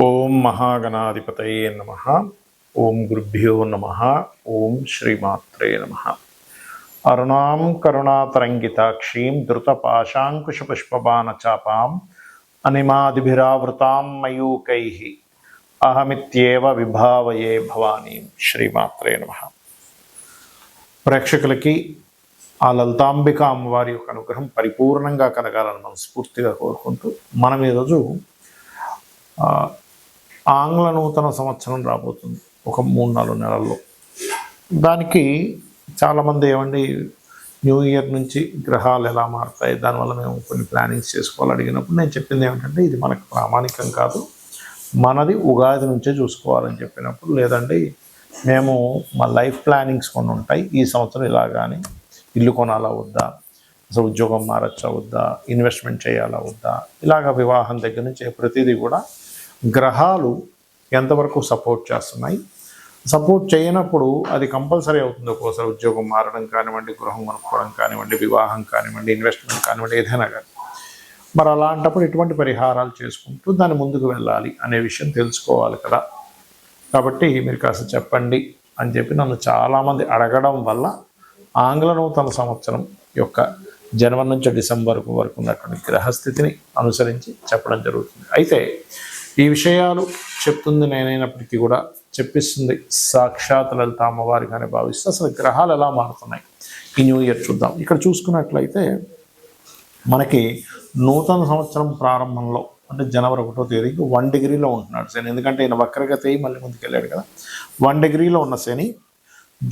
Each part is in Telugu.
ఓం మహాగణాధిపతయే నమః. ఓం గురుభ్యో నమః. ఓం శ్రీమాత్రే నమః. అరుణాం కరుణాతరంగితాక్షీం ధృతపాశాంకుశపుష్పబాణచాపాం అనిమాదిభిరావృతాం మయూకైః అహమిత్యేవ విభావయే భవానీం. శ్రీమాత్రే నమః. ప్రేక్షకులకి ఆ లలితాంబిక అమ్మవారి యొక్క అనుగ్రహం పరిపూర్ణంగా కలగాలని మనస్ఫూర్తిగా కోరుకుంటూ మనం ఈరోజు ఆంగ్ల నూతన సంవత్సరం రాబోతుంది ఒక 3-4 నెలల్లో. దానికి చాలామంది ఏమండి న్యూ ఇయర్ నుంచి గ్రహాలు ఎలా మారుతాయి, దానివల్ల మేము కొన్ని ప్లానింగ్స్ చేసుకోవాలి అడిగినప్పుడు నేను చెప్పింది ఏమిటంటే ఇది మనకు ప్రామాణికం కాదు, మనది ఉగాది నుంచే చూసుకోవాలని చెప్పినప్పుడు, లేదండి మేము మా లైఫ్ ప్లానింగ్స్ కొన్ని ఉంటాయి, ఈ సంవత్సరం ఇలా కానీ ఇల్లు కొనాలా వద్దా, అసలు ఉద్యోగం మారచ్చా వద్దా, ఇన్వెస్ట్మెంట్ చేయాలా వద్దా, ఇలాగ వివాహం దగ్గర నుంచి ప్రతిదీ కూడా గ్రహాలు ఎంతవరకు సపోర్ట్ చేస్తున్నాయి, సపోర్ట్ చేయనప్పుడు అది కంపల్సరీ అవుతుంది. ఒక్కోసారి ఉద్యోగం మారడం కానివ్వండి, గృహం కొనుక్కోవడం కానివ్వండి, వివాహం కానివ్వండి, ఇన్వెస్ట్మెంట్ కానివ్వండి, ఏదైనా కానీ. మరి అలాంటప్పుడు ఎటువంటి పరిహారాలు చేసుకుంటూ దాన్ని ముందుకు వెళ్ళాలి అనే విషయం తెలుసుకోవాలి కదా. కాబట్టి మీరు కాస్త చెప్పండి అని చెప్పి నన్ను చాలామంది అడగడం వల్ల ఆంగ్ల నూతన సంవత్సరం యొక్క జనవరి నుంచి డిసెంబర్ వరకు ఉన్నటువంటి గ్రహస్థితిని అనుసరించి చెప్పడం జరుగుతుంది. అయితే ఈ విషయాలు చెప్తుంది నేనైనప్పటికీ కూడా చెప్పిస్తుంది సాక్షాత్ లలిత అమ్మవారిగానే భావిస్తే అసలు గ్రహాలు ఎలా మారుతున్నాయి ఈ న్యూ ఇయర్ చూద్దాం. ఇక్కడ చూసుకున్నట్లయితే మనకి నూతన సంవత్సరం ప్రారంభంలో అంటే జనవరి 1వ తేదీకి 1 డిగ్రీలో ఉంటున్నాడు శని. ఎందుకంటే ఈయన వక్రగతి మళ్ళీ ముందుకు వెళ్ళాడు కదా. 1 డిగ్రీలో ఉన్న శని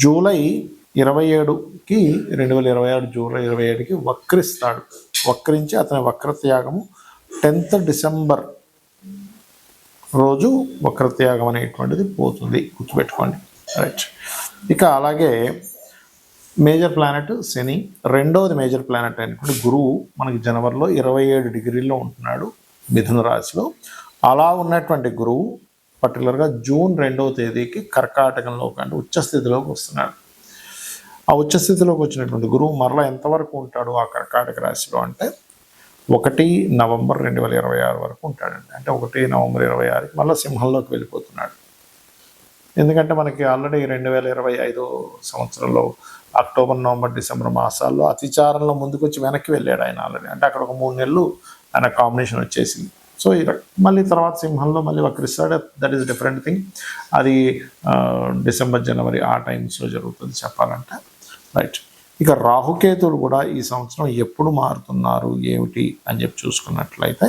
జూలై 27కి 2026 జూలై 27కి వక్రిస్తాడు. వక్రించి అతని వక్రత్యాగము 10th డిసెంబర్ రోజు వక్రత్యాగం అనేటువంటిది పోతుంది, గుర్తుపెట్టుకోండి. రైట్. ఇక అలాగే మేజర్ ప్లానెట్ శని, రెండవది మేజర్ ప్లానెట్ అయినటువంటి గురువు మనకి జనవరిలో 27 డిగ్రీల్లో ఉంటున్నాడు మిథున రాశిలో. అలా ఉన్నటువంటి గురువు పర్టికులర్గా జూన్ 2వ తేదీకి కర్కాటకంలోకి అంటే ఉచ్చస్థితిలోకి వస్తున్నాడు. ఆ ఉచ్చస్థితిలోకి వచ్చినటువంటి గురువు మరలా ఎంతవరకు ఉంటాడు ఆ కర్కాటక రాశిలో అంటే 1 నవంబర్ 2026 వరకు ఉంటాడండి. అంటే 1 నవంబర్ 2026కి మళ్ళీ సింహంలోకి వెళ్ళిపోతున్నాడు. ఎందుకంటే మనకి ఆల్రెడీ 2025 సంవత్సరంలో అక్టోబర్, నవంబర్, డిసెంబర్ మాసాల్లో అతిచారంలో ముందుకు వచ్చి వెనక్కి వెళ్ళాడు ఆయన ఆల్రెడీ. అంటే అక్కడ ఒక 3 నెలలు ఆయన కాంబినేషన్ వచ్చేసింది. సో మళ్ళీ తర్వాత సింహంలో మళ్ళీ వక్రిస్తాడు. That is different thing. అది డిసెంబర్, జనవరి ఆ టైమ్స్లో జరుగుతుంది చెప్పాలంటే. రైట్. ఇక రాహుకేతువులు కూడా ఈ సంవత్సరం ఎప్పుడు మారుతున్నారు ఏమిటి అని చెప్పి చూసుకున్నట్లయితే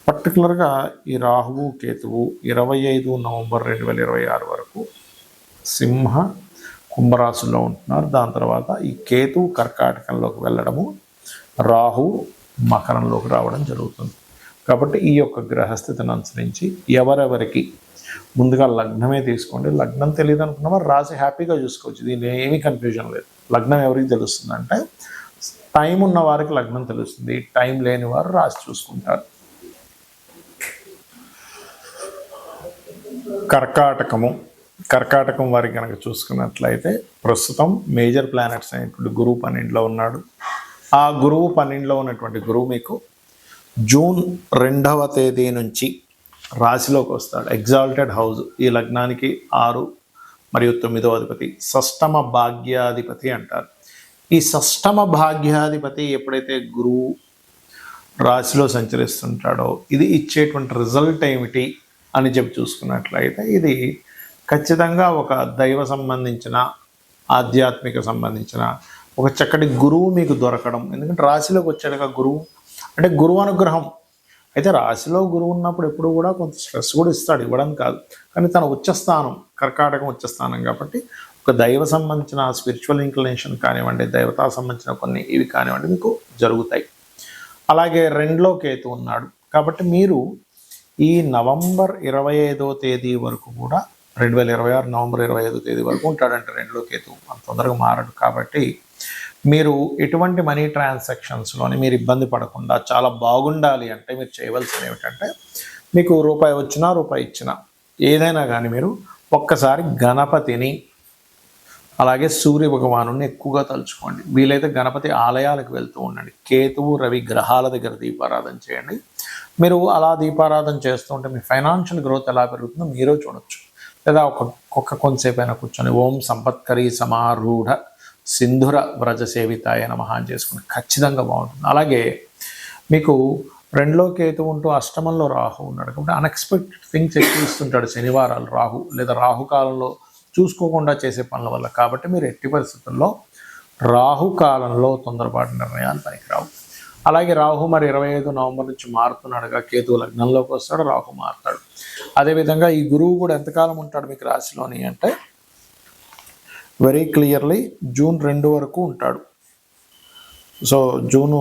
పర్టికులర్గా ఈ రాహువు కేతువు 25 నవంబర్ 2026 వరకు సింహ కుంభరాశుల్లో ఉంటున్నారు. దాని తర్వాత ఈ కేతువు కర్కాటకంలోకి వెళ్ళడము, రాహు మకరంలోకి రావడం జరుగుతుంది. కాబట్టి ఈ యొక్క గ్రహస్థితిని అనుసరించి ఎవరెవరికి ముందుగా లగ్నమే తీసుకోండి. లగ్నం తెలియదు అనుకున్న వారు రాశి హ్యాపీగా చూసుకోవచ్చు, దీనిలో ఏమీ కన్ఫ్యూజన్ లేదు. లగ్నం ఎవరికి తెలుస్తుంది అంటే టైం ఉన్న వారికి లగ్నం తెలుస్తుంది, టైం లేని వారు రాశి చూసుకుంటారు. కర్కాటకం వారికి కనుక చూసుకున్నట్లయితే ప్రస్తుతం మేజర్ ప్లానెట్స్ అయినటువంటి గురువు 12లో ఉన్నాడు. ఆ గురువు 12లో ఉన్నటువంటి గురువు మీకు జూన్ 2వ తేదీ నుంచి రాశిలోకి వస్తాడు. ఎగ్జాల్టెడ్ హౌస్ ఈ లగ్నానికి 6 మరియు 9వ అధిపతి, షష్టమ భాగ్యాధిపతి అంటారు. ఈ షష్టమ భాగ్యాధిపతి ఎప్పుడైతే గురువు రాశిలో సంచరిస్తుంటాడో ఇది ఇచ్చేటువంటి రిజల్ట్ ఏమిటి అని చెప్పి చూసుకున్నట్లయితే ఇది ఖచ్చితంగా ఒక దైవ సంబంధించిన ఆధ్యాత్మిక సంబంధించిన ఒక చక్కటి గురువు మీకు దొరకడం. ఎందుకంటే రాశిలోకి వచ్చాడుగా గురువు అంటే గురువు అనుగ్రహం. అయితే రాశిలో గురువు ఉన్నప్పుడు ఎప్పుడు కూడా కొంత స్ట్రెస్ కూడా ఇస్తాడు, ఇవ్వడం కాదు. కానీ తన ఉచ్చస్థానం కర్కాటకం ఉచ్చస్థానం కాబట్టి ఒక దైవ సంబంధించిన స్పిరిచువల్ ఇంక్లినేషన్ కానివ్వండి, దేవతా సంబంధించిన కొన్ని ఇవి కానివ్వండి మీకు జరుగుతాయి. అలాగే 2లో కేతు ఉన్నాడు కాబట్టి మీరు ఈ నవంబర్ 25వ తేదీ వరకు కూడా 2026 నవంబర్ 25వ తేదీ వరకు ఉంటాడంటే 2లో కేతు అంత తొందరగా మారడు. కాబట్టి మీరు ఎటువంటి మనీ ట్రాన్సాక్షన్స్లోని మీరు ఇబ్బంది పడకుండా చాలా బాగుండాలి అంటే మీరు చేయవలసింది ఏమిటంటే మీకు రూపాయి వచ్చినా రూపాయి ఇచ్చినా ఏదైనా కానీ మీరు ఒక్కసారి గణపతిని అలాగే సూర్య భగవాను ఎక్కువగా తలుచుకోండి. వీలైతే గణపతి ఆలయాలకు వెళ్తూ ఉండండి. కేతువు రవి గ్రహాల దగ్గర దీపారాధన చేయండి. మీరు అలా దీపారాధన చేస్తూ ఉంటే మీ ఫైనాన్షియల్ గ్రోత్ ఎలా పెరుగుతుందో మీరే చూడొచ్చు. లేదా కొంతసేపు అయినా కూర్చొని ఓం సంపత్కరీ సమారూఢ సింధుర వ్రజ సేవితాయ నమః అని చేసుకుని ఖచ్చితంగా బాగుంటుంది. అలాగే మీకు 2లో కేతు ఉంటూ అష్టమంలో రాహు ఉన్నాడు కాబట్టి అన్ఎక్స్పెక్టెడ్ థింగ్స్ ఎక్కువ ఇస్తుంటాడు శనివారాలు రాహు, లేదా రాహుకాలంలో చూసుకోకుండా చేసే పనుల వల్ల. కాబట్టి మీరు ఎట్టి పరిస్థితుల్లో రాహుకాలంలో తొందరపాటు నిర్ణయాలు పనికిరావు. అలాగే రాహు మరి 25 నవంబర్ నుంచి మారుతున్నాడుగా, కేతు లగ్నంలోకి వస్తాడు, రాహు మారుతాడు. అదేవిధంగా ఈ గురువు కూడా ఎంతకాలం ఉంటాడు మీకు రాశిలోని అంటే వెరీ క్లియర్లీ జూన్ 2 వరకు ఉంటాడు. సో జూన్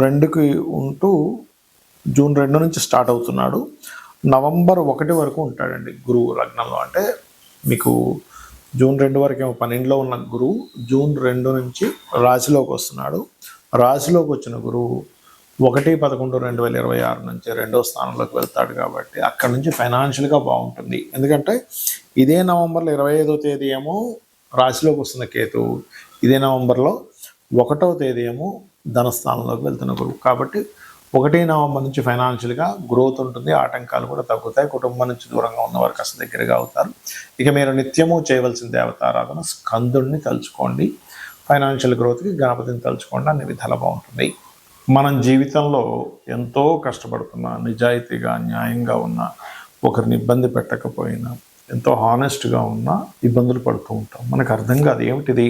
2కి ఉంటూ జూన్ 2 నుంచి స్టార్ట్ అవుతున్నాడు, నవంబర్ 1 వరకు ఉంటాడండి గురువు లగ్నంలో. అంటే మీకు జూన్ 2 వరకు ఏమో 12లో ఉన్న గురువు జూన్ 2 నుంచి రాశిలోకి వస్తున్నాడు. రాశిలోకి వచ్చిన గురువు 1/11/2026 నుంచి 2వ స్థానంలోకి వెళ్తాడు. కాబట్టి అక్కడ నుంచి ఫైనాన్షియల్గా బాగుంటుంది. ఎందుకంటే ఇదే నవంబర్లో 25వ తేదీ ఏమో రాశిలోకి వస్తున్న కేతువు, ఇదే నవంబర్లో 1వ తేదీ ఏమో ధనస్థానంలోకి వెళ్తున్న గురువు. కాబట్టి 1 నవంబర్ నుంచి ఫైనాన్షియల్గా గ్రోత్ ఉంటుంది, ఆటంకాలు కూడా తగ్గుతాయి, కుటుంబం నుంచి దూరంగా ఉన్న వారికి అసలు దగ్గరగా అవుతారు. ఇక మీరు నిత్యము చేయవలసిన దేవతారాధన స్కందుడిని తలుచుకోండి, ఫైనాన్షియల్ గ్రోత్కి గణపతిని తలుచుకోండి, అన్ని విధాలు బాగుంటుంది. మనం జీవితంలో ఎంతో కష్టపడుతున్నా, నిజాయితీగా న్యాయంగా ఉన్న, ఒకరిని ఇబ్బంది పెట్టకపోయినా, ఎంతో హానెస్ట్గా ఉన్నా ఇబ్బందులు పడుతూ ఉంటాం. మనకు అర్థం కాదు ఏమిటిది,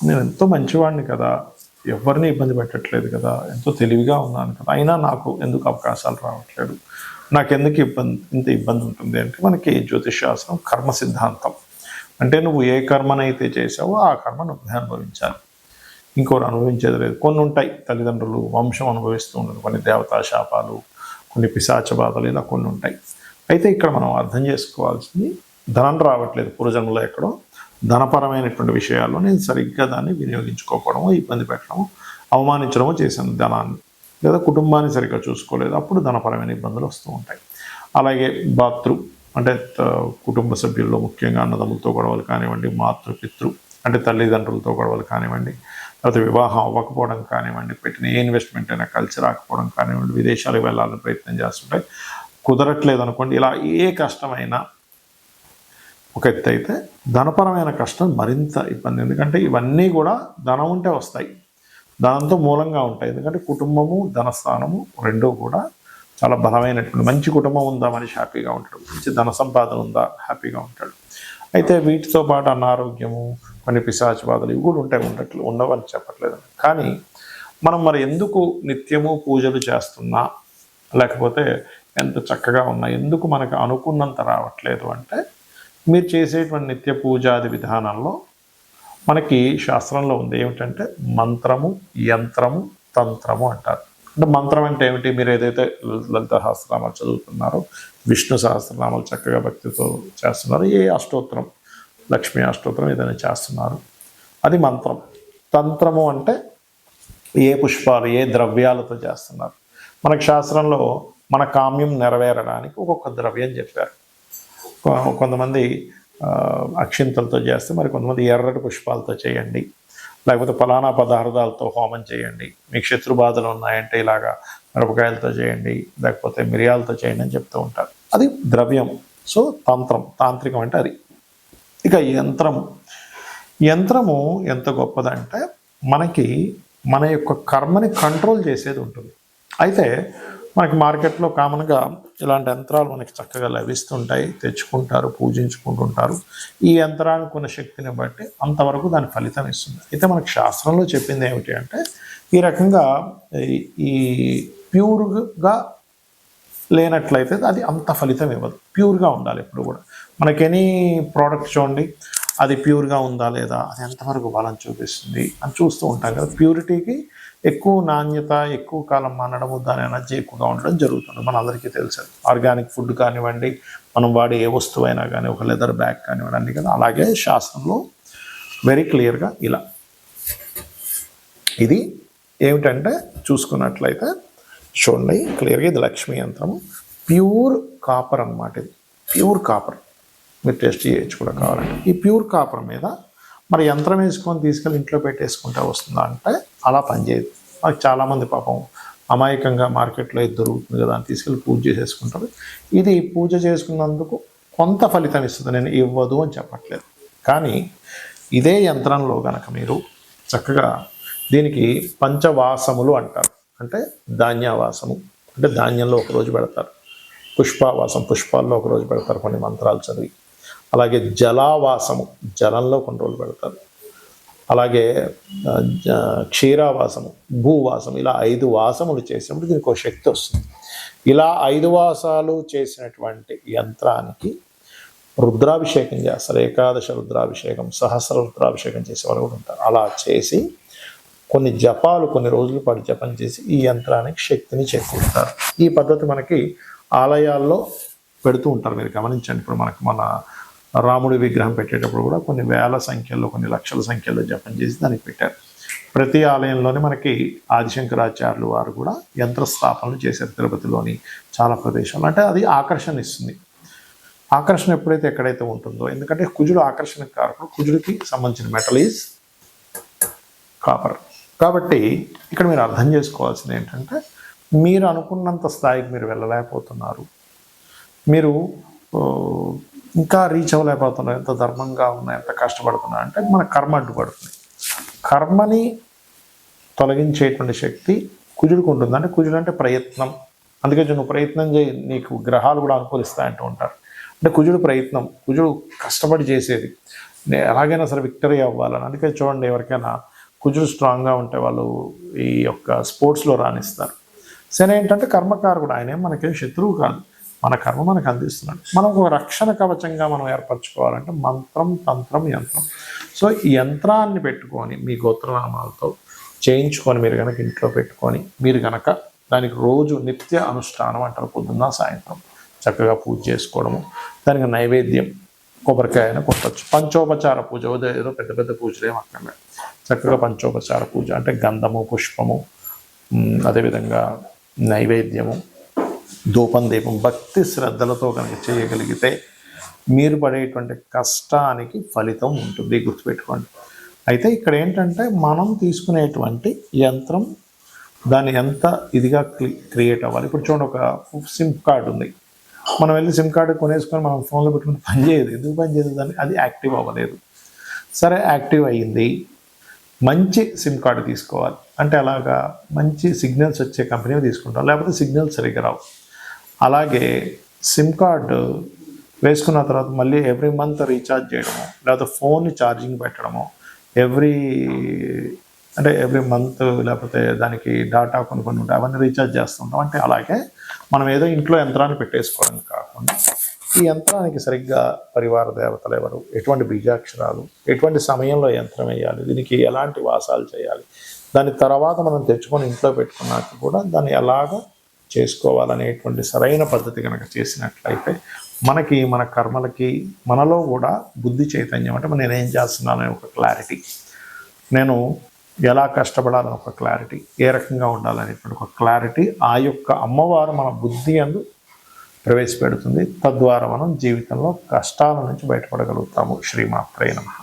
నేను ఎంతో మంచివాడిని కదా, ఎవరిని ఇబ్బంది పెట్టట్లేదు కదా, ఎంతో తెలివిగా ఉన్నాను కదా, అయినా నాకు ఎందుకు అవకాశాలు రావట్లేదు, నాకెందుకు ఇంత ఇబ్బంది ఉంటుంది అంటే మనకి జ్యోతిషశాస్త్రం కర్మ సిద్ధాంతం. అంటే నువ్వు ఏ కర్మనైతే చేసావో ఆ కర్మ నువ్వు అనుభవించాలి, ఇంకోరు అనుభవించేది లేదు. కొన్ని ఉంటాయి, తల్లిదండ్రులు వంశం అనుభవిస్తూ ఉండదు, కొన్ని దేవతా శాపాలు, కొన్ని పిశాచ బాధలు, ఇలా కొన్ని ఉంటాయి. అయితే ఇక్కడ మనం అర్థం చేసుకోవాల్సింది, ధనం రావట్లేదు పూర్వజన్మలో ఎక్కడో ధనపరమైనటువంటి విషయాల్లో నేను సరిగ్గా దాన్ని వినియోగించుకోకపోవడము, ఇబ్బంది పెట్టడము, అవమానించడము చేశాను ధనాన్ని, లేదా కుటుంబాన్ని సరిగ్గా చూసుకోలేదు, అప్పుడు ధనపరమైన ఇబ్బందులు వస్తూ ఉంటాయి. అలాగే అంటే కుటుంబ సభ్యుల్లో ముఖ్యంగా అన్నదమ్ములతో గొడవలు కానివ్వండి, మాతృపితృ అంటే తల్లిదండ్రులతో గొడవలు కానివ్వండి, లేకపోతే వివాహం అవ్వకపోవడం కానివ్వండి, పెట్టిన ఏ ఇన్వెస్ట్మెంట్ అయినా కలిసి రాకపోవడం కానివ్వండి, విదేశాలకు వెళ్ళాలని ప్రయత్నం చేస్తుంటే కుదరట్లేదు అనుకోండి, ఇలా ఏ కష్టమైనా ఒక ఎత్తు అయితే ధనపరమైన కష్టం మరింత ఇబ్బంది. ఎందుకంటే ఇవన్నీ కూడా ధనం ఉంటే వస్తాయి, ధనంతో మూలంగా ఉంటాయి. ఎందుకంటే కుటుంబము ధనస్థానము రెండూ కూడా చాలా బలమైనటువంటి, మంచి కుటుంబం ఉందా మనిషి హ్యాపీగా ఉంటాడు, మంచి ధన సంపాదన ఉందా హ్యాపీగా ఉంటాడు. అయితే వీటితో పాటు అనారోగ్యము, కొన్ని పిశాచ బాధలు ఇవి కూడా ఉండవని చెప్పట్లేదు. కానీ మనం మరి ఎందుకు నిత్యము పూజలు చేస్తున్నా, లేకపోతే ఎంత చక్కగా ఉన్నా ఎందుకు మనకు అనుకున్నంత రావట్లేదు అంటే, మీరు చేసేటువంటి నిత్య పూజాది విధానంలో మనకి శాస్త్రంలో ఉంది ఏమిటంటే మంత్రము, యంత్రము, తంత్రము అంటారు. అంటే మంత్రం అంటే ఏమిటి, మీరు ఏదైతే లలిత సహస్రనామాలు చదువుతున్నారో, విష్ణు సహస్రనామాలు చక్కగా భక్తితో చేస్తున్నారు, ఏ అష్టోత్తరం, లక్ష్మీ అష్టోత్తరం ఏదైనా చేస్తున్నారు, అది మంత్రం. తంత్రము అంటే ఏ పుష్పాలు, ఏ ద్రవ్యాలతో చేస్తున్నారు. మనకి శాస్త్రంలో మన కామ్యం నెరవేరడానికి ఒక్కొక్క ద్రవ్యం చెప్పారు. కొంతమంది అక్షింతలతో చేస్తే, మరి కొంతమంది ఎర్రటి పుష్పాలతో చేయండి, లేకపోతే ఫలానా పదార్థాలతో హోమం చేయండి, మీకు శత్రు బాధలు ఉన్నాయంటే ఇలాగా మిరపకాయలతో చేయండి, లేకపోతే మిరియాలతో చేయండి అని చెప్తూ ఉంటారు. అది ద్రవ్యం. సో తాంత్రికం అంటే అది. ఇక యంత్రము ఎంత గొప్పదంటే మనకి మన యొక్క కర్మని కంట్రోల్ చేసేది ఉంటుంది. అయితే మనకి మార్కెట్లో కామన్గా ఇలాంటి యంత్రాలు మనకి చక్కగా లభిస్తుంటాయి, తెచ్చుకుంటారు, పూజించుకుంటుంటారు. ఈ యంత్రానికి ఉన్న శక్తిని బట్టి అంతవరకు దాని ఫలితం ఇస్తుంది. అయితే మనకి శాస్త్రంలో చెప్పింది ఏమిటి అంటే, ఈ రకంగా ఈ ప్యూర్గా లేనట్లయితే అది అంత ఫలితం ఇవ్వదు. ప్యూర్గా ఉండాలి ఎప్పుడు కూడా. మనకి ఎనీ ప్రోడక్ట్ చూడండి, అది ప్యూర్గా ఉందా లేదా, అది ఎంతవరకు బలం చూపిస్తుంది అని చూస్తూ ఉంటాం కదా. ప్యూరిటీకి ఎక్కువ నాణ్యత, ఎక్కువ కాలం మనడము, దాని ఎనర్జీ ఎక్కువగా ఉండడం జరుగుతుంది, మన అందరికీ తెలుసు. ఆర్గానిక్ ఫుడ్ కానివ్వండి, మనం వాడే ఏ వస్తువైనా కానీ, ఒక లెదర్ బ్యాగ్ కానివ్వండి, అన్నీ కదా. అలాగే శాస్త్రంలో వెరీ క్లియర్గా ఇలా ఇది ఏమిటంటే చూసుకున్నట్లయితే చూడండి క్లియర్గా, ఇది లక్ష్మీ యంత్రము, ప్యూర్ కాపర్ అన్నమాట. ఇది ప్యూర్ కాపర్, మీరు టెస్ట్ చేయొచ్చు కూడా కావాలంటే. ఈ ప్యూర్ కాపర్ మీద మరి యంత్రం వేసుకొని తీసుకెళ్ళి ఇంట్లో పెట్టేసుకుంటే వస్తుందా అంటే అలా పనిచేయదు. మనకు చాలామంది పాపం అమాయకంగా మార్కెట్లో ఇది దొరుకుతుంది కదా అని తీసుకెళ్ళి పూజ చేసేసుకుంటారు. ఇది పూజ చేసుకున్నందుకు కొంత ఫలితం ఇస్తుంది, నేను ఇవ్వదు అని చెప్పట్లేదు. కానీ ఇదే యంత్రంలో కనుక మీరు చక్కగా దీనికి పంచవాసములు అంటారు. అంటే ధాన్యవాసము అంటే ధాన్యంలో ఒకరోజు పెడతారు, పుష్పవాసం పుష్పాల్లో ఒకరోజు పెడతారు కొన్ని మంత్రాలు చదివి, అలాగే జలావాసము జలంలో కొన్ని రోజులు పెడతారు, అలాగే క్షీరావాసము భూవాసం, ఇలా 5 వాసములు చేసినప్పుడు దీనికి ఒక శక్తి వస్తుంది. ఇలా 5 వాసాలు చేసినటువంటి యంత్రానికి రుద్రాభిషేకం చేస్తారు. ఏకాదశ రుద్రాభిషేకం, సహస్ర రుద్రాభిషేకం చేసేవారు కూడా ఉంటారు. అలా చేసి కొన్ని జపాలు కొన్ని రోజుల పాటు జపం చేసి ఈ యంత్రానికి శక్తిని చేకూరుతారు. ఈ పద్ధతి మనకి ఆలయాల్లో పెడుతూ ఉంటారు. మీరు గమనించండి, ఇప్పుడు మనకు మన రాముడి విగ్రహం పెట్టేటప్పుడు కూడా కొన్ని వేల సంఖ్యలో కొన్ని లక్షల సంఖ్యలో జపం చేసి దానికి పెట్టారు. ప్రతి ఆలయంలోనే మనకి ఆదిశంకరాచార్యులు వారు కూడా యంత్ర స్థాపనలు చేశారు. తిరుపతిలోని చాలా ప్రదేశాలు. అంటే అది ఆకర్షణ ఇస్తుంది. ఆకర్షణ ఎప్పుడైతే ఎక్కడైతే ఉంటుందో, ఎందుకంటే కుజుడు ఆకర్షణకు కారకుడు, కుజుడికి సంబంధించిన మెటల్ ఈజ్ కాపర్. కాబట్టి ఇక్కడ మీరు అర్థం చేసుకోవాల్సింది ఏంటంటే, మీరు అనుకున్నంత స్థాయికి మీరు వెళ్ళలేకపోతున్నారు, మీరు ఇంకా రీచ్ అవ్వలేకపోతున్నారు, ఎంత ధర్మంగా ఉన్నా ఎంత కష్టపడుతున్నా అంటే మన కర్మ అడ్డుపడుతుంది. కర్మని తొలగించేటువంటి శక్తి కుజుడికి ఉంటుంది. అంటే కుజుడు అంటే ప్రయత్నం. అందుకే నువ్వు ప్రయత్నం చేయి, నీకు గ్రహాలు కూడా అనుకూలిస్తాయంటూ ఉంటారు. అంటే కుజుడు ప్రయత్నం, కుజుడు కష్టపడి చేసేది, ఎలాగైనా సరే విక్టరీ అవ్వాలని. అందుకే చూడండి, ఎవరికైనా కుజుడు స్ట్రాంగ్గా ఉంటే వాళ్ళు ఈ యొక్క స్పోర్ట్స్లో రాణిస్తారు. శని ఏంటంటే కర్మకారకుడు, ఆయనే మనకేం శత్రువు కాదు, మన కర్మ మనకు అందిస్తున్నాడు. మనం ఒక రక్షణ కవచంగా మనం ఏర్పరచుకోవాలంటే మంత్రం, తంత్రం, యంత్రం. సో ఈ యంత్రాన్ని పెట్టుకొని మీ గోత్రనామాలతో చేయించుకొని మీరు కనుక ఇంట్లో పెట్టుకొని మీరు కనుక దానికి రోజు నిత్య అనుష్ఠానం అంటారు, పొద్దున్న సాయంత్రం చక్కగా పూజ చేసుకోవడము, దానికి నైవేద్యం కొబ్బరికాయను కొట్టచ్చు. పంచోపచార పూజ, ఏదో పెద్ద పెద్ద పూజలు ఏం అక్కర్లేదు, చక్కగా పంచోపచార పూజ అంటే గంధము, పుష్పము, అదేవిధంగా నైవేద్యము, ధూపం, దీపం, భక్తి శ్రద్ధలతో కనుక చేయగలిగితే మీరు పడేటువంటి కష్టానికి ఫలితం ఉంటుంది, గుర్తుపెట్టుకోండి. అయితే ఇక్కడ ఏంటంటే మనం తీసుకునేటువంటి యంత్రం దాన్ని ఎంత ఇదిగా క్రియేట్ అవ్వాలి. ఇప్పుడు చూడండి, ఒక సిమ్ కార్డు ఉంది, మనం వెళ్ళి సిమ్ కార్డు కొనేసుకొని మనం ఫోన్లో పెట్టుకుని పనిచేయదు. ఎందుకు పనిచేయదు? దాన్ని అది యాక్టివ్ అవ్వలేదు. సరే, యాక్టివ్ అయ్యింది, మంచి సిమ్ కార్డు తీసుకోవాలి. అంటే అలాగా మంచి సిగ్నల్స్ వచ్చే కంపెనీ తీసుకుంటాం, లేకపోతే సిగ్నల్స్ సరిగ్గా రావు. అలాగే సిమ్ కార్డు వేసుకున్న తర్వాత మళ్ళీ ఎవ్రీ మంత్ రీఛార్జ్ చేయడము, లేకపోతే ఫోన్ని ఛార్జింగ్ పెట్టడము, ఎవ్రీ మంత్, లేకపోతే దానికి డాటా కొన్ని ఉంటాయి, అవన్నీ రీఛార్జ్ చేస్తుంటాం. అంటే అలాగే మనం ఏదో ఇంట్లో యంత్రాన్ని పెట్టేసుకోవడం కాకుండా ఈ యంత్రానికి సరిగ్గా పరివార దేవతలు ఎవరు, ఎటువంటి బీజాక్షరాలు, ఎటువంటి సమయంలో యంత్రం వేయాలి, దీనికి ఎలాంటి వాసాలు చేయాలి, దాని తర్వాత మనం తెచ్చుకొని ఇంట్లో పెట్టుకున్నాక కూడా దాన్ని ఎలాగ చేసుకోవాలనేటువంటి సరైన పద్ధతి కనుక చేసినట్లయితే మనకి మన కర్మలకి మనలో కూడా బుద్ధి చైతన్యం, అంటే నేనేం చేస్తున్నానని ఒక క్లారిటీ, నేను ఎలా కష్టపడాలని ఒక క్లారిటీ, ఏ రకంగా ఉండాలనేటువంటి ఒక క్లారిటీ ఆ యొక్క అమ్మవారు మన బుద్ధి అందు ప్రవేశపెడుతుంది. తద్వారా మనం జీవితంలో కష్టాల నుంచి బయటపడగలుగుతాము. శ్రీమాత్రే నమః.